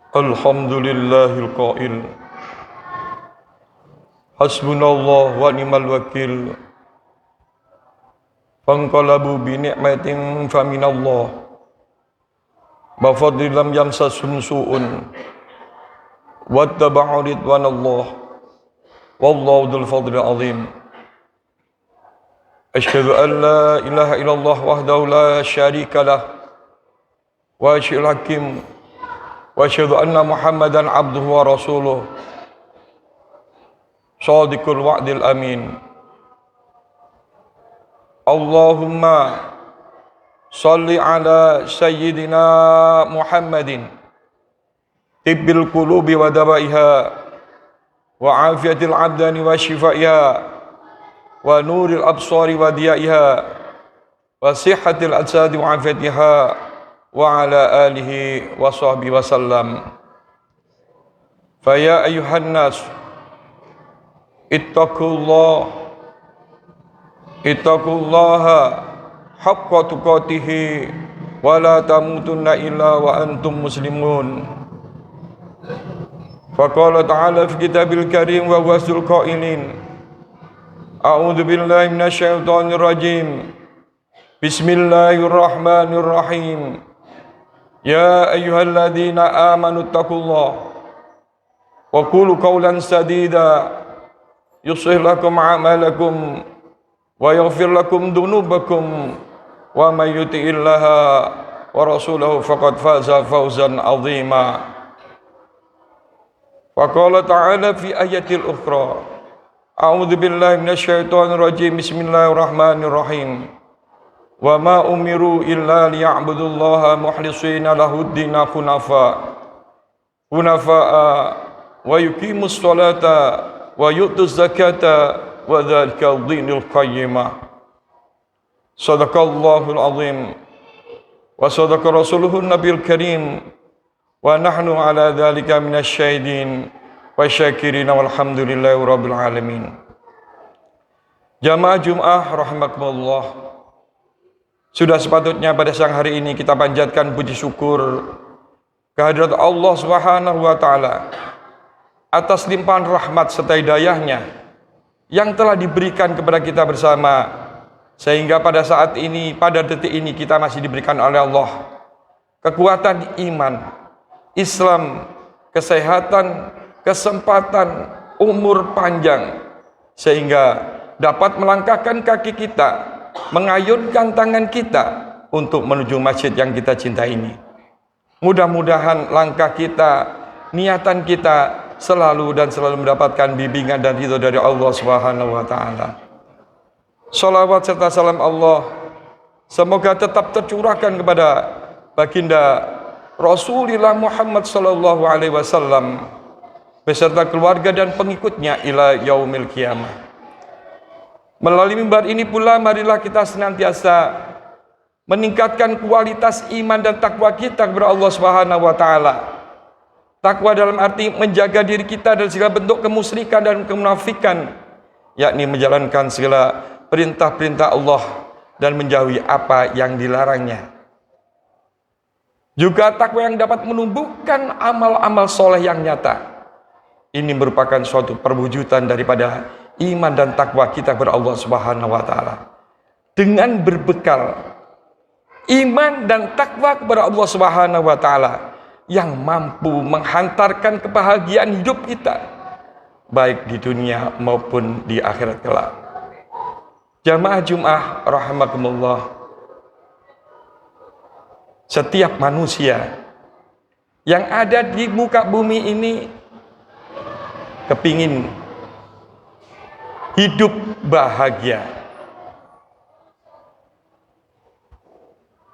Alhamdulillahil qail hasbunallah wa ni'mal wakil fanqalabu bi ni'matin faminallah wa fadlin lam yamsashum su'un wattaba'u ridwanallah wallahu dzul fadlil azim. Asyhadu an la ilaha illallah wahdahu la syarika lah wa asyhadu hakim wa asyhadu anna Muhammadan abduhu wa rasuluh shadiqul wa'dil amin. Allahumma salli ala sayyidina Muhammadin tibbil qulubi wa dabaiha wa afiyatil abdani wa shifaiha wa nuril absari wa diyaiha wa sihhatil ajsadi wa afiyatiha wa ala alihi wa sahbihi wa sallam. Fa ya ayyuhan nas ittaqullaha haqqa tuqatih wa la tamutunna illa wa antum muslimun. Fa qala ta'ala fi kitabil karim wa huwasul qailin a'udzu billahi minasyaitonir rajim. Bismillahirrahmanirrahim. Ya ayyuhalladzina amanu taqullaha wa qulu qawlan sadida yuslih lakum a'malakum wa yaghfir lakum dhunubakum wa may yuti'illaha wa rasulahu faqad faza fawzan 'azima. Wa qala ta'ala fi ayatil ukhra a'udzu billahi minasyaitonir rajim. Bismillahirrahmanirrahim. Wa ma umiru illa liya'budullaha mukhlishina lahuddin hunafa'a wa yuqimus sholata wa yu'tuz zakata wa dzalika dinul qayyimah. Shadaqallahul azim wa shadaqa rasuluhun nabiyul karim wa nahnu ala dzalika minasyahidin wa syakirin walhamdulillahi rabbil alamin. Jamaah Jumat rahimakumullah. Sudah sepatutnya pada siang hari ini kita panjatkan puji syukur kehadirat Allah Subhanahu wa taala atas limpahan rahmat serta hidayahnya yang telah diberikan kepada kita bersama, sehingga pada saat ini, pada detik ini kita masih diberikan oleh Allah kekuatan iman, Islam, kesehatan, kesempatan, umur panjang, sehingga dapat melangkahkan kaki kita, mengayunkan tangan kita untuk menuju masjid yang kita cintai ini. Mudah-mudahan langkah kita, niatan kita selalu mendapatkan bimbingan dan ridho dari Allah Subhanahu wa taala. Shalawat serta salam Allah semoga tetap tercurahkan kepada baginda Rasulullah Muhammad sallallahu alaihi wasallam beserta keluarga dan pengikutnya ila yaumil qiyamah. Melalui mimbar ini pula marilah kita senantiasa meningkatkan kualitas iman dan takwa kita kepada Allah Subhanahu wa taala. Takwa dalam arti menjaga diri kita dari segala bentuk kemusyrikan dan kemunafikan, yakni menjalankan segala perintah-perintah Allah dan menjauhi apa yang dilarangnya. Juga takwa yang dapat menumbuhkan amal-amal soleh yang nyata. Ini merupakan suatu perwujudan daripada iman dan takwa kita kepada Allah Subhanahu wa taala. Dengan berbekal iman dan takwa kepada Allah Subhanahu wa taala yang mampu menghantarkan kebahagiaan hidup kita baik di dunia maupun di akhirat kelak. Jamaah Jumat rahimakumullah. Setiap manusia yang ada di muka bumi ini kepingin hidup bahagia.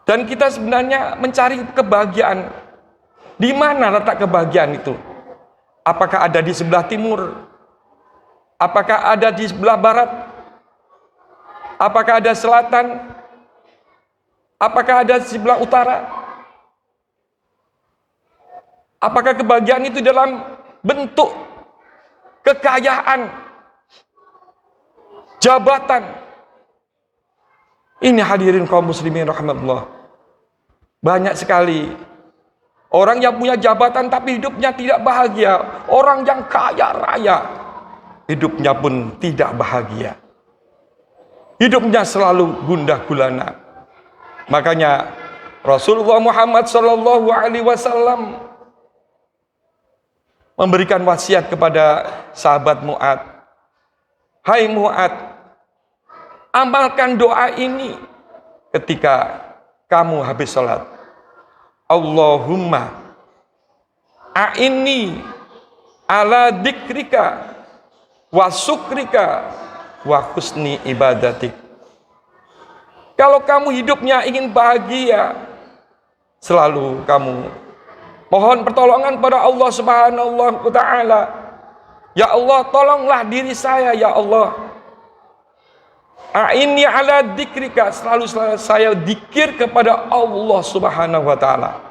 Dan kita sebenarnya mencari kebahagiaan. Di mana letak kebahagiaan itu? Apakah ada di sebelah timur? Apakah ada di sebelah barat? Apakah ada selatan? Apakah ada di sebelah utara? Apakah kebahagiaan itu dalam bentuk kekayaan, jabatan? Ini hadirin kaum muslimin rahimakumullah. Banyak sekali Orang yang punya jabatan tapi hidupnya tidak bahagia. Orang yang kaya raya, hidupnya pun tidak bahagia. Hidupnya selalu gundah gulana. Makanya Rasulullah Muhammad SAW memberikan wasiat kepada sahabat Mu'ad. Hai Mu'ad, amalkan doa ini ketika kamu habis sholat. Allahumma a'inni ala dzikrika wa syukrika wa husni ibadatik. Kalau kamu hidupnya ingin bahagia, selalu kamu mohon pertolongan pada Allah Subhanahu wa taala. Ya Allah, tolonglah diri saya ya Allah. A'inni ala dzikrika, selalu saya zikir kepada Allah Subhanahu wa taala.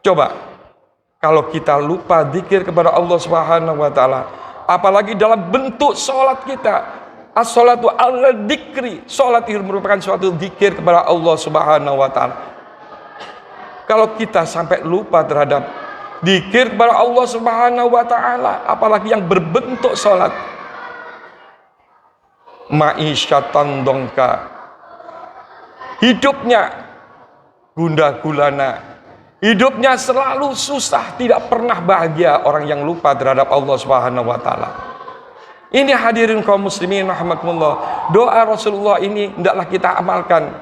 Coba kalau kita lupa zikir kepada Allah Subhanahu wa taala, apalagi dalam bentuk salat kita. As-salatu ala dzikri, salat itu merupakan suatu zikir kepada Allah Subhanahu wa taala. Kalau kita sampai lupa terhadap zikir kepada Allah Subhanahu wa taala, apalagi yang berbentuk salat, ma'isyatan dongka, hidupnya gundah gulana, hidupnya selalu susah, tidak pernah bahagia orang yang lupa terhadap Allah Subhanahu wa taala. Ini hadirin kaum muslimin rahimakumullah, doa Rasulullah ini hendaklah kita amalkan.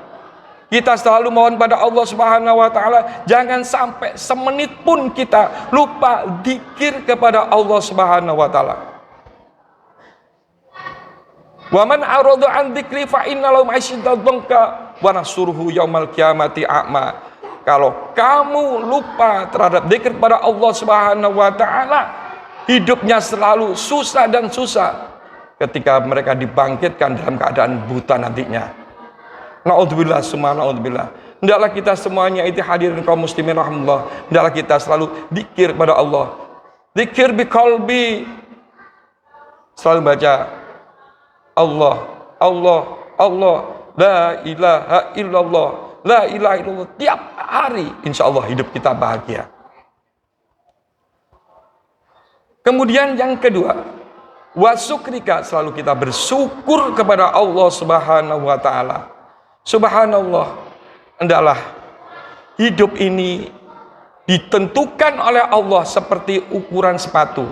Kita selalu mohon pada Allah Subhanahu wa taala, jangan sampai semenit pun kita lupa zikir kepada Allah Subhanahu wa taala. Wa man arada an dzikri fa inna lahu ma'isatan dhanka wa nahsuruhu yaumal qiyamati a'ma. Kalau kamu lupa terhadap zikir kepada Allah Subhanahu wa taala, hidupnya selalu susah dan susah ketika mereka dibangkitkan dalam keadaan buta nantinya. Na'udzubillah summa na'udzubillah. Hendaklah kita semuanya itu hadirin kaum muslimin rahimahullah, hendaklah kita selalu zikir kepada Allah. Zikir bi qalbi. Selalu baca Allah, Allah, Allah, la ilaha illallah, la ilaha illallah. Tiap hari insyaallah hidup kita bahagia. Kemudian yang kedua, wa syukrika, selalu kita bersyukur kepada Allah Subhanahu wa taala. Subhanallah, hendaklah hidup ini ditentukan oleh Allah seperti ukuran sepatu.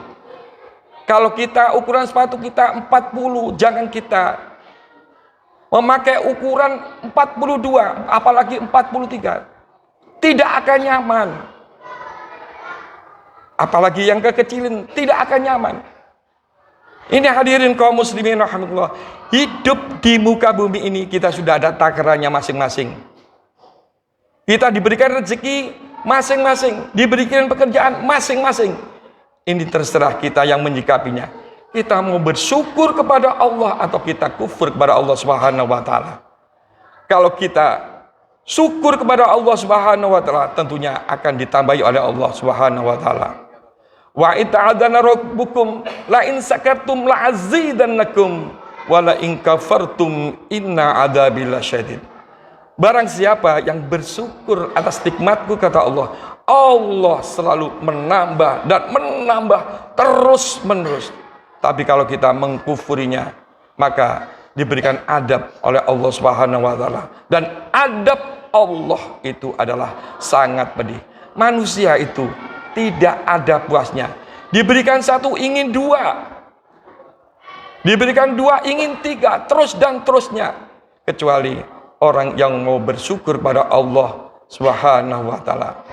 Kalau kita ukuran sepatu kita 40, jangan kita memakai ukuran 42, apalagi 43. Tidak akan nyaman. Apalagi yang kekecilin, tidak akan nyaman. Ini hadirin kaum muslimin rahmatullah, hidup di muka bumi ini kita sudah ada takarannya masing-masing. Kita diberikan rezeki masing-masing, diberikan pekerjaan masing-masing. Ini terserah kita yang menyikapinya. Kita mau bersyukur kepada Allah atau kita kufur kepada Allah Subhanahu wa taala. Kalau kita syukur kepada Allah Subhanahu wa taala, tentunya akan ditambahi oleh Allah Subhanahu wa taala. Wa ita'adana rabbukum la in sakartum la azidannakum wa la in kafartum inna adabi lasyadid. Barang siapa yang bersyukur atas nikmatku, kata Allah, Allah selalu menambah dan menambah terus menerus. Tapi kalau kita mengkufurinya, maka diberikan adab oleh Allah Subhanahu wa taala. Dan adab Allah itu adalah sangat pedih. Manusia itu tidak ada puasnya. Diberikan satu ingin dua, diberikan dua ingin tiga, terus dan terusnya. Kecuali orang yang mau bersyukur pada Allah Subhanahu wa taala.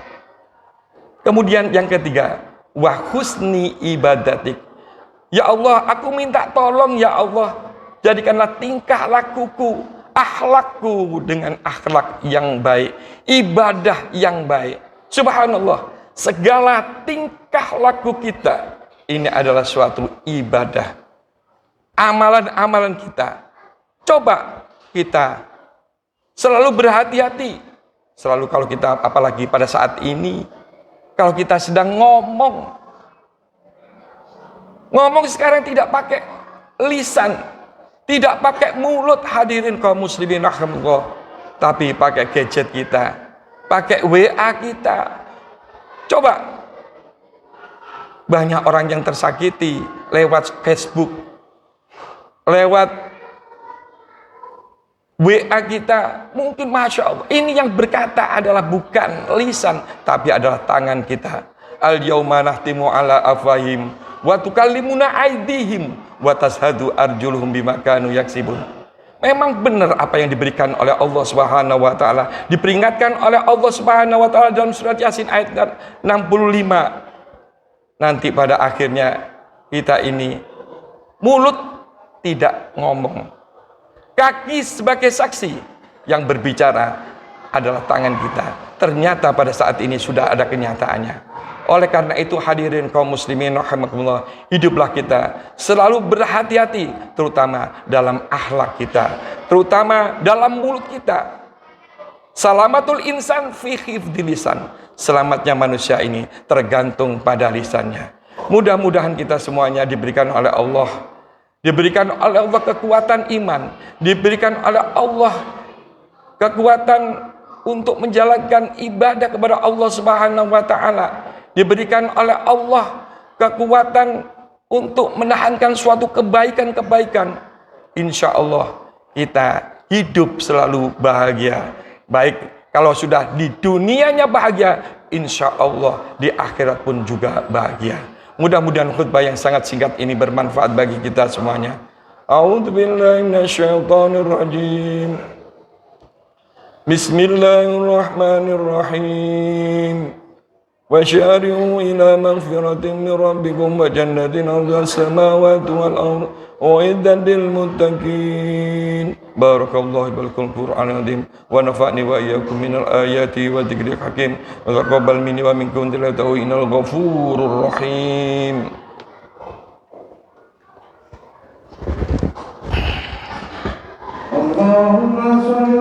Kemudian yang ketiga, wa husni ibadatik. Ya Allah, aku minta tolong ya Allah, jadikanlah tingkah lakuku, akhlakku dengan akhlak yang baik, ibadah yang baik. Subhanallah, segala tingkah laku kita ini adalah suatu ibadah. Amalan-amalan kita, coba kita selalu berhati-hati. Selalu kalau kita, apalagi pada saat ini, kalau kita sedang ngomong sekarang tidak pakai lisan, tidak pakai mulut, hadirin kaum muslimin rahmatullah, tapi pakai gadget kita, pakai WA kita, Coba, banyak orang yang tersakiti lewat Facebook, lewat WA kita. Mungkin Masya Allah, ini yang berkata adalah bukan lisan, tapi adalah tangan kita. Al-yawma nahtimu ala afwahim wa tukallimuna aydihim wa tashhadu arjuluhum bima kanu yaksibun. Memang benar apa yang diberikan oleh Allah Subhanahu wa taala, diperingatkan oleh Allah Subhanahu wa taala dalam surat Yasin ayat 65. Nanti pada akhirnya kita ini mulut tidak ngomong, kaki sebagai saksi, yang berbicara adalah tangan kita. Ternyata pada saat ini sudah ada kenyataannya. Oleh karena itu hadirin kaum muslimin rahimakumullah, hiduplah kita selalu berhati-hati, terutama dalam akhlak kita, terutama dalam mulut kita. Salamatul insan fi hifdzil lisan. Selamatnya manusia ini tergantung pada lisannya. Mudah-mudahan kita semuanya diberikan oleh Allah, diberikan oleh Allah kekuatan iman, diberikan oleh Allah kekuatan untuk menjalankan ibadah kepada Allah Subhanahu wa taala, diberikan oleh Allah kekuatan untuk menahankan suatu kebaikan-kebaikan. Insya Allah kita hidup selalu bahagia. Baik kalau sudah di dunianya bahagia, insya Allah di akhirat pun juga bahagia. Mudah-mudahan khutbah yang sangat singkat ini bermanfaat bagi kita semuanya. A'udzubillahi minasyaitonirrajim. Bismillahirrahmanirrahim. Wasyari'u ila maghfiratin min rabbikum wa jannatin 'arduha as-samawati wal ardu u'iddat lil muttaqin. Barakallahu bil Qur'anil azim wa nafa'ni wa iyyakum minal ayati wa dzikril hakim wa taqabbal minni wa minkum tilawatahu innal ghafurur rahim. Allahumma shalli